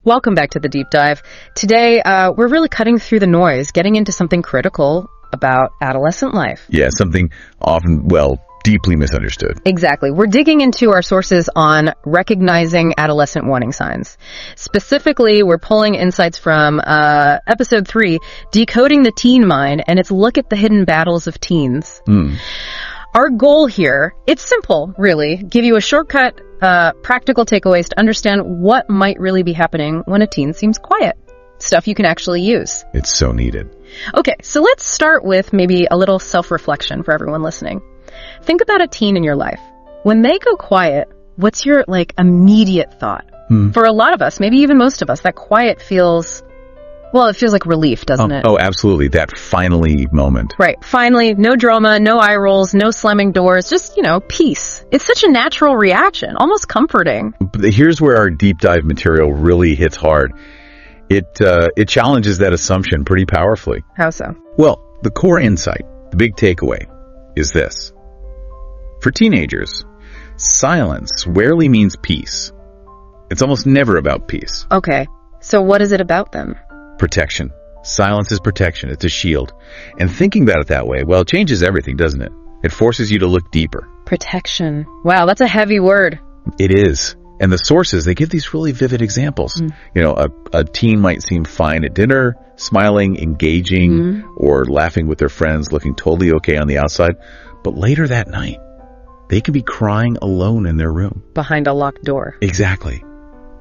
Welcome back to the deep dive. Today, we're really cutting through the noise, getting into something critical about adolescent life. Yeah, something often, deeply misunderstood. Exactly. We're digging into our sources on recognizing adolescent warning signs. Specifically, we're pulling insights from episode 3, Decoding the Teen Mind, and its look at the hidden battles of teens. Our goal here, it's simple, really. Give you a shortcut, practical takeaways to understand what might really be happening when a teen seems quiet. Stuff you can actually use. It's so needed. Okay, so let's start with maybe a little self-reflection for everyone listening. Think about a teen in your life. When they go quiet, what's your, immediate thought? For a lot of us, maybe even most of us, that quiet feels... Well, it feels like relief, doesn't it? Oh, absolutely. That finally moment. Right. Finally, no drama, no eye rolls, no slamming doors, just, peace. It's such a natural reaction, almost comforting. But here's where our deep dive material really hits hard. It challenges that assumption pretty powerfully. How so? Well, the core insight, the big takeaway, is this. For teenagers, silence rarely means peace. It's almost never about peace. Okay. So what is it about them? Protection. Silence is protection. It's a shield. And thinking about it that way, it changes everything, doesn't it? It forces you to look deeper. Protection. Wow, that's a heavy word. It is. And the sources, they give these really vivid examples. A teen might seem fine at dinner, smiling, engaging, or laughing with their friends, looking totally okay on the outside. But later that night, they can be crying alone in their room. Behind a locked door. Exactly.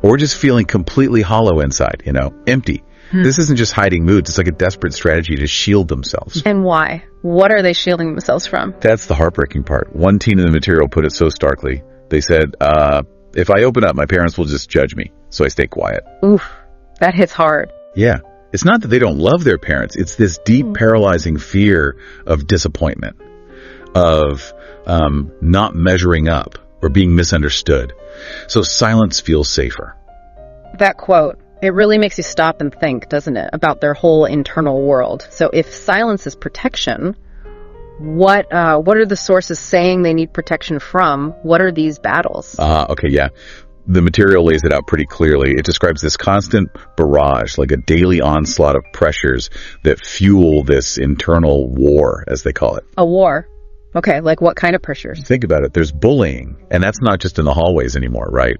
Or just feeling completely hollow inside, empty. This isn't just hiding moods. It's like a desperate strategy to shield themselves. And why? What are they shielding themselves from? That's the heartbreaking part. One teen in the material put it so starkly. They said, if I open up, my parents will just judge me, so I stay quiet. Oof, that hits hard. Yeah. It's not that they don't love their parents. It's this deep, paralyzing fear of disappointment, of not measuring up or being misunderstood. So silence feels safer. That quote, it really makes you stop and think, doesn't it, about their whole internal world. So if silence is protection, what are the sources saying they need protection from? What are these battles? Okay, yeah. The material lays it out pretty clearly. It describes this constant barrage, like a daily onslaught of pressures that fuel this internal war, as they call it. A war? Okay, like what kind of pressures? Think about it. There's bullying, and that's not just in the hallways anymore, right?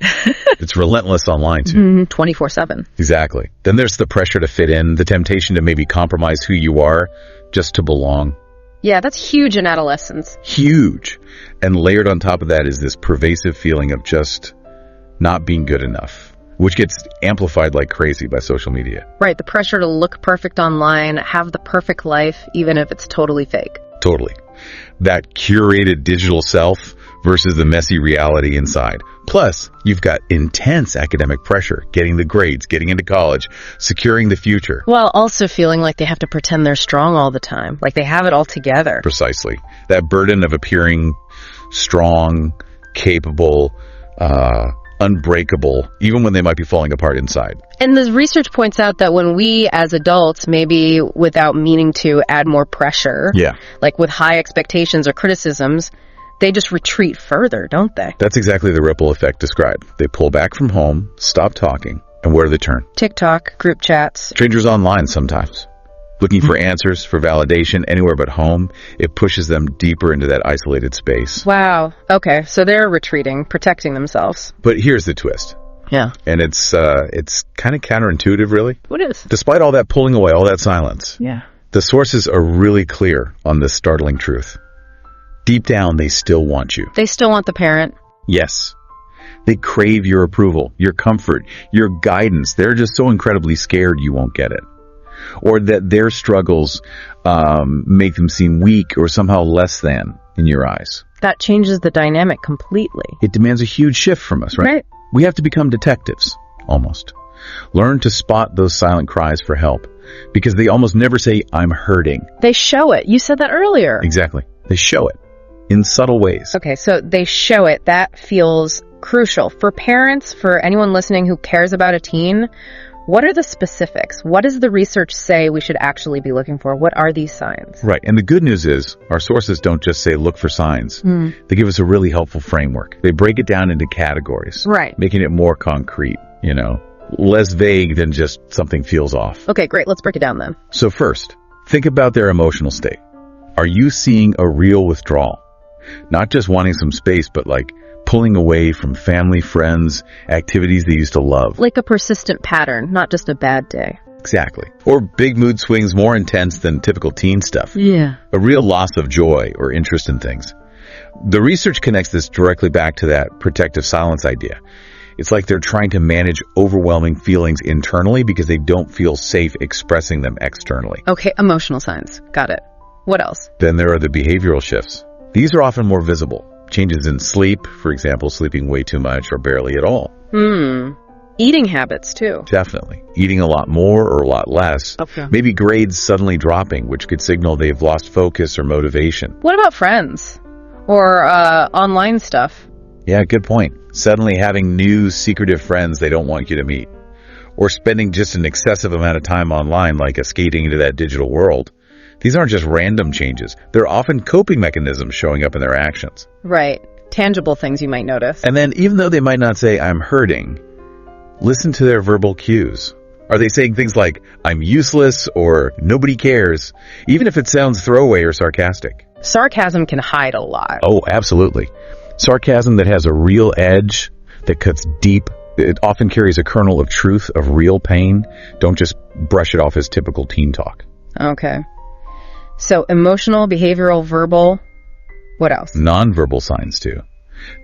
It's relentless online, too. 24/7. Exactly. Then there's the pressure to fit in, the temptation to maybe compromise who you are just to belong. Yeah, that's huge in adolescence. Huge. And layered on top of that is this pervasive feeling of just not being good enough, which gets amplified like crazy by social media. Right, the pressure to look perfect online, have the perfect life, even if it's totally fake. Totally. That curated digital self versus the messy reality inside. Plus, you've got intense academic pressure, getting the grades, getting into college, securing the future. While also feeling like they have to pretend they're strong all the time, like they have it all together. Precisely. That burden of appearing strong, capable, unbreakable, even when they might be falling apart inside. And the research points out that when we as adults, maybe without meaning to add more pressure, like with high expectations or criticisms, they just retreat further, don't they? That's exactly the ripple effect described. They pull back from home, stop talking, and where do they turn? TikTok, group chats. Strangers online sometimes. Looking for answers, for validation, anywhere but home. It pushes them deeper into that isolated space. Wow. Okay, so they're retreating, protecting themselves. But here's the twist. Yeah. And it's kind of counterintuitive, really. What is? Despite all that pulling away, all that silence. Yeah. The sources are really clear on this startling truth. Deep down, they still want you. They still want the parent. Yes. They crave your approval, your comfort, your guidance. They're just so incredibly scared you won't get it. Or that their struggles make them seem weak or somehow less than in your eyes. That changes the dynamic completely. It demands a huge shift from us, right? Right. We have to become detectives, almost. Learn to spot those silent cries for help, because they almost never say, I'm hurting. They show it. You said that earlier. Exactly. They show it in subtle ways. Okay, so they show it. That feels crucial. For parents, for anyone listening who cares about a teen, what are the specifics? What does the research say we should actually be looking for? What are these signs? Right. And the good news is our sources don't just say look for signs. They give us a really helpful framework. They break it down into categories. Right. Making it more concrete, less vague than just something feels off. Okay, great. Let's break it down then. So first, think about their emotional state. Are you seeing a real withdrawal? Not just wanting some space, but like pulling away from family, friends, activities they used to love. Like a persistent pattern, not just a bad day. Exactly. Or big mood swings more intense than typical teen stuff. Yeah. A real loss of joy or interest in things. The research connects this directly back to that protective silence idea. It's like they're trying to manage overwhelming feelings internally because they don't feel safe expressing them externally. Okay, emotional signs. Got it. What else? Then there are the behavioral shifts. These are often more visible. Changes in sleep, for example, sleeping way too much or barely at all. Eating habits, too. Definitely. Eating a lot more or a lot less. Okay. Maybe grades suddenly dropping, which could signal they've lost focus or motivation. What about friends? Or online stuff? Yeah, good point. Suddenly having new secretive friends they don't want you to meet. Or spending just an excessive amount of time online, like escaping into that digital world. These aren't just random changes. They're often coping mechanisms showing up in their actions. Right. Tangible things you might notice. And then even though they might not say, I'm hurting, listen to their verbal cues. Are they saying things like, I'm useless or nobody cares, even if it sounds throwaway or sarcastic? Sarcasm can hide a lot. Oh, absolutely. Sarcasm that has a real edge, that cuts deep. It often carries a kernel of truth, of real pain. Don't just brush it off as typical teen talk. Okay. So emotional, behavioral, verbal. What else? Nonverbal signs, too.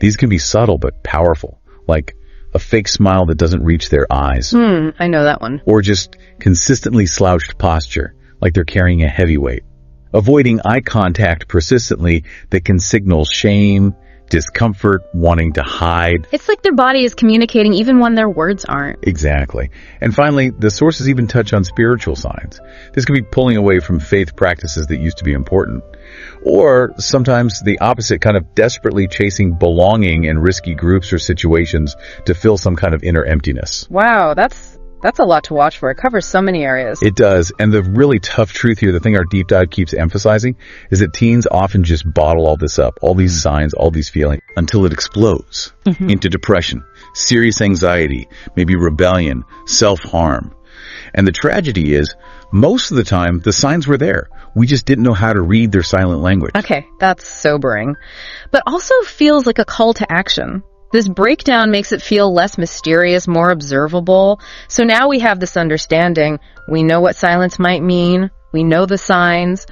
These can be subtle but powerful, like a fake smile that doesn't reach their eyes. I know that one. Or just consistently slouched posture, like they're carrying a heavy weight. Avoiding eye contact persistently that can signal shame, discomfort, wanting to hide. It's like their body is communicating even when their words aren't. Exactly. And finally, the sources even touch on spiritual signs. This could be pulling away from faith practices that used to be important. Or sometimes the opposite, kind of desperately chasing belonging in risky groups or situations to fill some kind of inner emptiness. Wow, that's a lot to watch for. It covers so many areas. It does. And the really tough truth here, the thing our deep dive keeps emphasizing, is that teens often just bottle all this up, all these signs, all these feelings, until it explodes into depression, serious anxiety, maybe rebellion, self-harm. And the tragedy is, most of the time, the signs were there. We just didn't know how to read their silent language. Okay, that's sobering. But also feels like a call to action. This breakdown makes it feel less mysterious, more observable. So now we have this understanding. We know what silence might mean. We know the signs.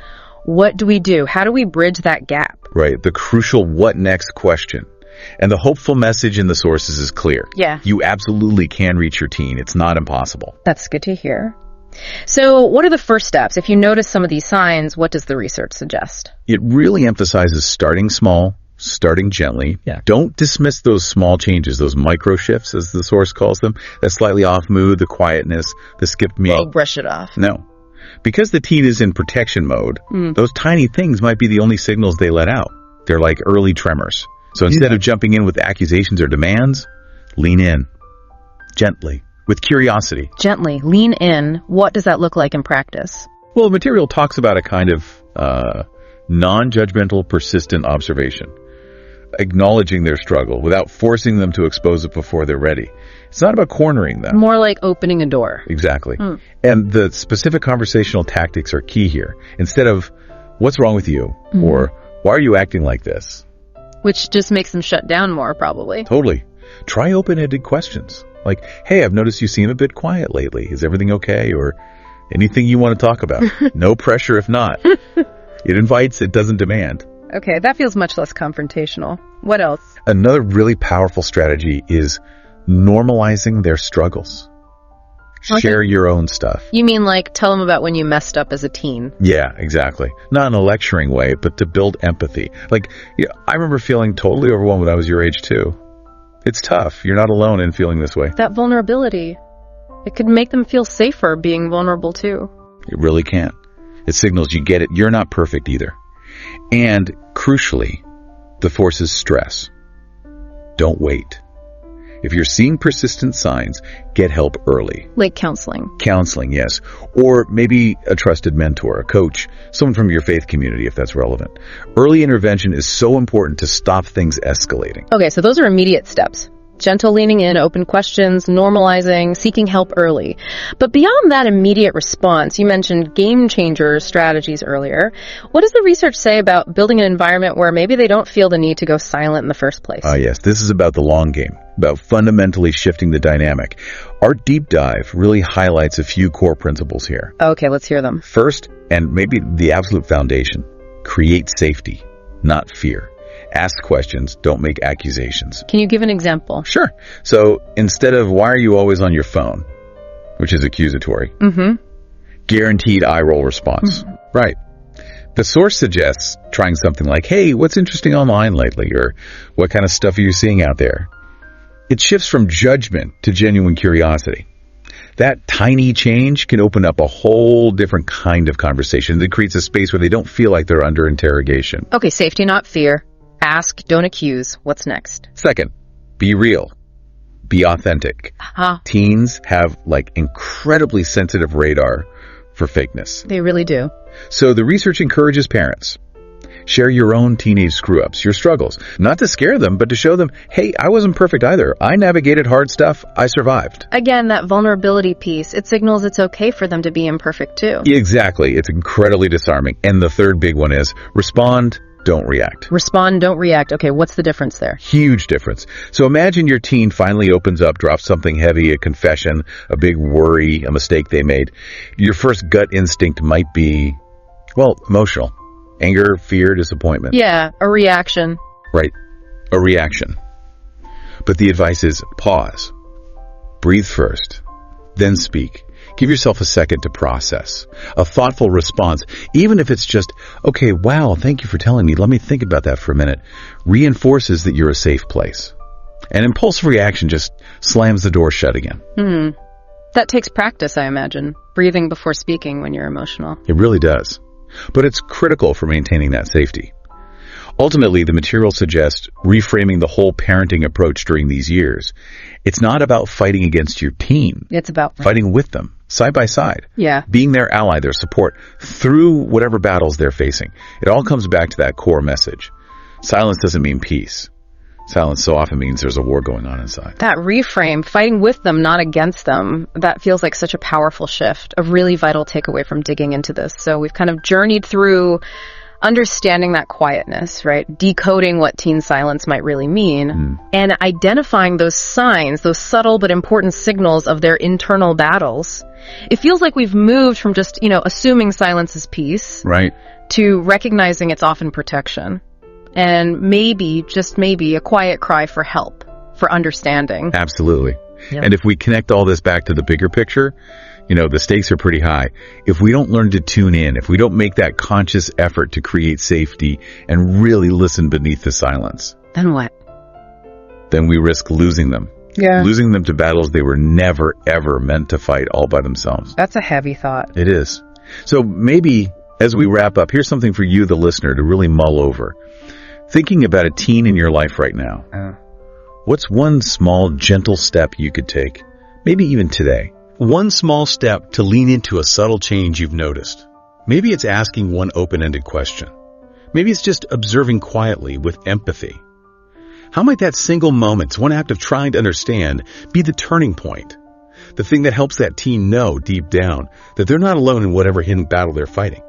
What do we do? How do we bridge that gap? Right, the crucial what next question. And the hopeful message in the sources is clear. Yeah. You absolutely can reach your teen. It's not impossible. That's good to hear. So what are the first steps? If you notice some of these signs, what does the research suggest? It really emphasizes starting small, starting gently. Yeah. Don't dismiss those small changes, those micro shifts, as the source calls them, that slightly off mood, the quietness, the skipped meal. Oh, brush it off. No. Because the teen is in protection mode, those tiny things might be the only signals they let out. They're like early tremors. So instead of jumping in with accusations or demands, lean in. Gently. With curiosity. Gently. Lean in. What does that look like in practice? Well, the material talks about a kind of non-judgmental, persistent observation. Acknowledging their struggle without forcing them to expose it before they're ready. It's not about cornering them. More like opening a door. Exactly. And the specific conversational tactics are key here. Instead of, what's wrong with you? Or, why are you acting like this? Which just makes them shut down more, probably. Totally. Try open-ended questions. Like, hey, I've noticed you seem a bit quiet lately. Is everything okay? Or anything you want to talk about. No pressure if not. It invites, it doesn't demand. Okay, that feels much less confrontational. What else? Another really powerful strategy is normalizing their struggles. Okay. Share your own stuff. You mean like tell them about when you messed up as a teen? Yeah, exactly. Not in a lecturing way, but to build empathy. Like, I remember feeling totally overwhelmed when I was your age too. It's tough. You're not alone in feeling this way. That vulnerability. It could make them feel safer being vulnerable too. It really can. It signals you get it. You're not perfect either. And crucially, the force is stress. Don't wait. If you're seeing persistent signs, get help early. Like counseling. Counseling, yes. Or maybe a trusted mentor, a coach, someone from your faith community if that's relevant. Early intervention is so important to stop things escalating. Okay, so those are immediate steps. Gentle leaning in, open questions, normalizing, seeking help early. But beyond that immediate response, you mentioned game changer strategies earlier. What does the research say about building an environment where maybe they don't feel the need to go silent in the first place? Yes, this is about the long game, about fundamentally shifting the dynamic. Our deep dive really highlights a few core principles here. Okay, let's hear them. First, and maybe the absolute foundation, create safety, not fear. Ask questions, don't make accusations. Can you give an example? Sure. So instead of, why are you always on your phone, which is accusatory, guaranteed eye roll response. Right. The source suggests trying something like, hey, what's interesting online lately? Or what kind of stuff are you seeing out there? It shifts from judgment to genuine curiosity. That tiny change can open up a whole different kind of conversation that creates a space where they don't feel like they're under interrogation. Okay, safety, not fear. Ask, don't accuse. What's next? Second, be real. Be authentic. Teens have incredibly sensitive radar for fakeness. They really do. So the research encourages parents. Share your own teenage screw-ups, your struggles. Not to scare them, but to show them, hey, I wasn't perfect either. I navigated hard stuff. I survived. Again, that vulnerability piece, it signals it's okay for them to be imperfect too. Exactly. It's incredibly disarming. And the third big one is respond, don't react. Respond, don't react. Okay, what's the difference there? Huge difference. So imagine your teen finally opens up, drops something heavy, a confession, a big worry, a mistake they made. Your first gut instinct might be, emotional. Anger, fear, disappointment. Yeah, a reaction. Right, a reaction. But the advice is pause. Breathe first, then speak. Give yourself a second to process. A thoughtful response, even if it's just, okay, wow, thank you for telling me. Let me think about that for a minute, reinforces that you're a safe place. An impulsive reaction just slams the door shut again. That takes practice, I imagine. Breathing before speaking when you're emotional. It really does. But it's critical for maintaining that safety. Ultimately, the material suggests reframing the whole parenting approach during these years. It's not about fighting against your teen. It's about fighting with them, side by side. Yeah. Being their ally, their support, through whatever battles they're facing. It all comes back to that core message. Silence doesn't mean peace. Silence so often means there's a war going on inside. That reframe, fighting with them, not against them, that feels like such a powerful shift, a really vital takeaway from digging into this. So we've kind of journeyed through understanding that quietness, right? Decoding what teen silence might really mean, and identifying those signs, those subtle but important signals of their internal battles. It feels like we've moved from just, assuming silence is peace, right, to recognizing it's often protection. And maybe, just maybe, a quiet cry for help, for understanding. Absolutely. Yeah. And if we connect all this back to the bigger picture, the stakes are pretty high. If we don't learn to tune in, if we don't make that conscious effort to create safety and really listen beneath the silence, then what? Then we risk losing them. Yeah. Losing them to battles they were never, ever meant to fight all by themselves. That's a heavy thought. It is. So maybe, as we wrap up, here's something for you, the listener, to really mull over. Thinking about a teen in your life right now, what's one small, gentle step you could take, maybe even today? One small step to lean into a subtle change you've noticed. Maybe it's asking one open-ended question. Maybe it's just observing quietly with empathy. How might that single moment, one act of trying to understand, be the turning point? The thing that helps that teen know deep down that they're not alone in whatever hidden battle they're fighting.